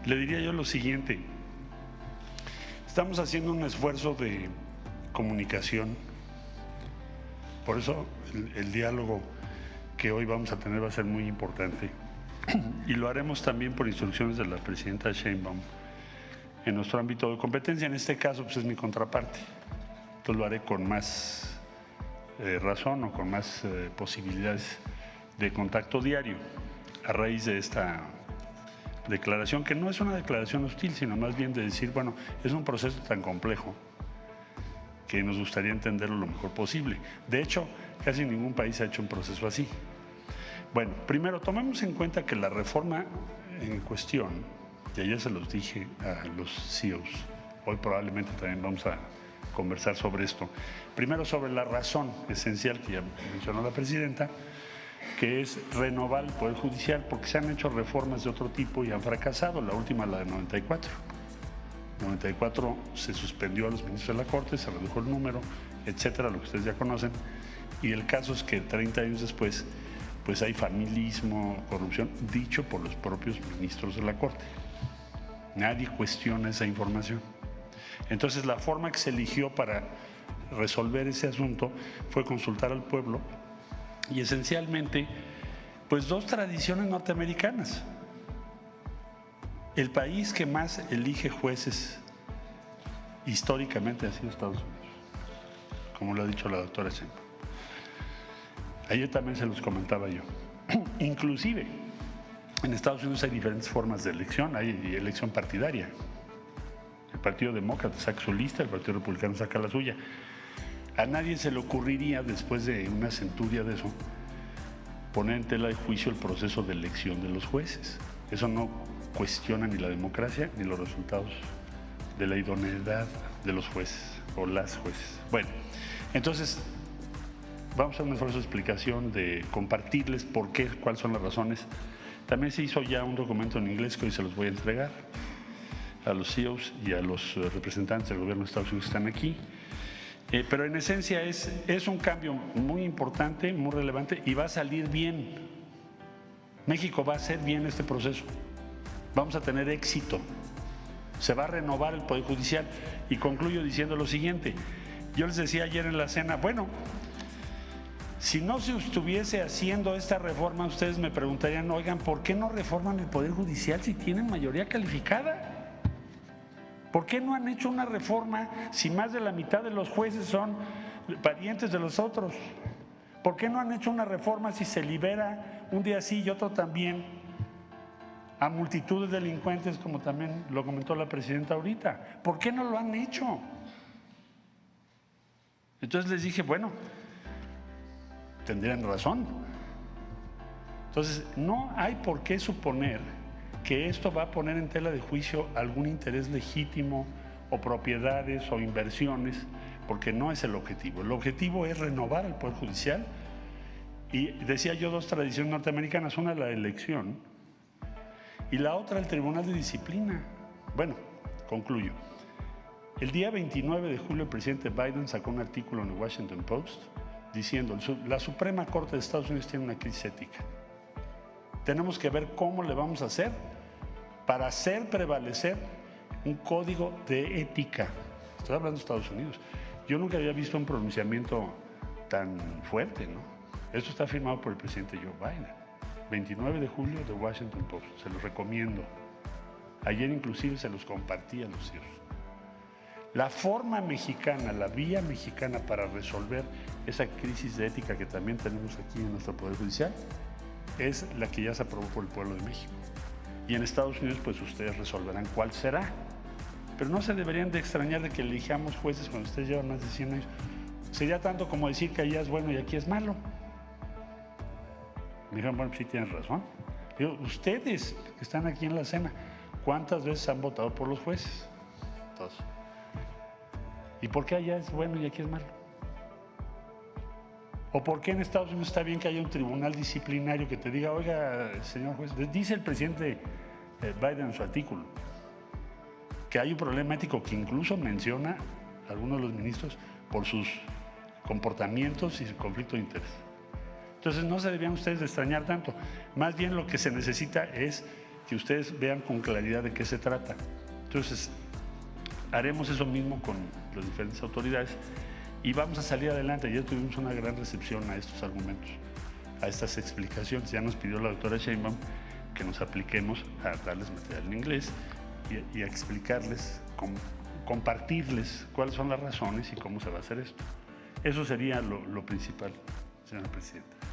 Le diría yo lo siguiente. Estamos haciendo un esfuerzo de comunicación. Por eso el diálogo que hoy vamos a tener va a ser muy importante. Y lo haremos también por instrucciones de la presidenta Sheinbaum en nuestro ámbito de competencia. En este caso, pues es mi contraparte. Entonces lo haré con más razón o con más posibilidades de contacto diario a raíz de esta declaración, que no es una declaración hostil, sino más bien de decir, bueno, es un proceso tan complejo que nos gustaría entenderlo lo mejor posible. De hecho, casi ningún país ha hecho un proceso así. Bueno, primero, tomemos en cuenta que la reforma en cuestión, y ayer se los dije a los CEOs, hoy probablemente también vamos a conversar sobre esto. Primero, sobre la razón esencial que ya mencionó la presidenta, que es renovar el Poder Judicial, porque se han hecho reformas de otro tipo y han fracasado. La última, la de 94. En 94 se suspendió a los ministros de la Corte, se redujo el número, etcétera, lo que ustedes ya conocen. Y el caso es que 30 años después, pues hay familismo, corrupción, dicho por los propios ministros de la Corte. Nadie cuestiona esa información. Entonces, la forma que se eligió para resolver ese asunto fue consultar al pueblo y esencialmente, pues dos tradiciones norteamericanas. El país que más elige jueces históricamente ha sido Estados Unidos, como lo ha dicho la doctora Sheinbaum. Ayer también se los comentaba yo. Inclusive, en Estados Unidos hay diferentes formas de elección, hay elección partidaria. El Partido Demócrata saca su lista, el Partido Republicano saca la suya. A nadie se le ocurriría, después de una centuria de eso, poner en tela de juicio el proceso de elección de los jueces. Eso no cuestiona ni la democracia ni los resultados de la idoneidad de los jueces o las jueces. Bueno, entonces vamos a hacer un esfuerzo de explicación, de compartirles por qué, cuáles son las razones. También se hizo ya un documento en inglés que hoy se los voy a entregar a los CEOs y a los representantes del gobierno de Estados Unidos que están aquí. Pero en esencia es un cambio muy importante, muy relevante y va a salir bien. México va a hacer bien este proceso. Vamos a tener éxito. Se va a renovar el Poder Judicial. Y concluyo diciendo lo siguiente. Yo les decía ayer en la cena, bueno, si no se estuviese haciendo esta reforma, ustedes me preguntarían, oigan, ¿por qué no reforman el Poder Judicial si tienen mayoría calificada? ¿Por qué no han hecho una reforma si más de la mitad de los jueces son parientes de los otros? ¿Por qué no han hecho una reforma si se libera un día sí y otro también a multitud de delincuentes, como también lo comentó la presidenta ahorita? ¿Por qué no lo han hecho? Entonces les dije, bueno, tendrían razón. Entonces, no hay por qué suponer que esto va a poner en tela de juicio algún interés legítimo o propiedades o inversiones, porque no es el objetivo. El objetivo es renovar el Poder Judicial y decía yo dos tradiciones norteamericanas, una la elección y la otra el Tribunal de Disciplina. Bueno, concluyo. El día 29 de julio el presidente Biden sacó un artículo en el Washington Post diciendo la Suprema Corte de Estados Unidos tiene una crisis ética. Tenemos que ver cómo le vamos a hacer para hacer prevalecer un código de ética. Estoy hablando de Estados Unidos. Yo nunca había visto un pronunciamiento tan fuerte, ¿no? Esto está firmado por el presidente Joe Biden. 29 de julio de Washington Post. Se los recomiendo. Ayer inclusive se los compartí a los CEOs. La forma mexicana, la vía mexicana para resolver esa crisis de ética que también tenemos aquí en nuestro Poder Judicial es la que ya se aprobó por el pueblo de México. Y en Estados Unidos, pues ustedes resolverán cuál será. Pero no se deberían de extrañar de que elijamos jueces cuando ustedes llevan más de 100 años. Sería tanto como decir que allá es bueno y aquí es malo. Me dijeron, bueno, pues sí tienes razón. Digo, ustedes que están aquí en la cena, ¿cuántas veces han votado por los jueces? Todos. ¿Y por qué allá es bueno y aquí es malo? ¿O por qué en Estados Unidos está bien que haya un tribunal disciplinario que te diga, oiga, señor juez, dice el presidente Biden en su artículo, que hay un problema ético que incluso menciona a algunos de los ministros por sus comportamientos y su conflicto de interés? Entonces no se debían ustedes de extrañar tanto. Más bien lo que se necesita es que ustedes vean con claridad de qué se trata. Entonces, haremos eso mismo con las diferentes autoridades y vamos a salir adelante. Ya tuvimos una gran recepción a estos argumentos, a estas explicaciones. Ya nos pidió la doctora Sheinbaum que nos apliquemos a darles material en inglés y a explicarles, compartirles cuáles son las razones y cómo se va a hacer esto. Eso sería lo principal, señora presidenta.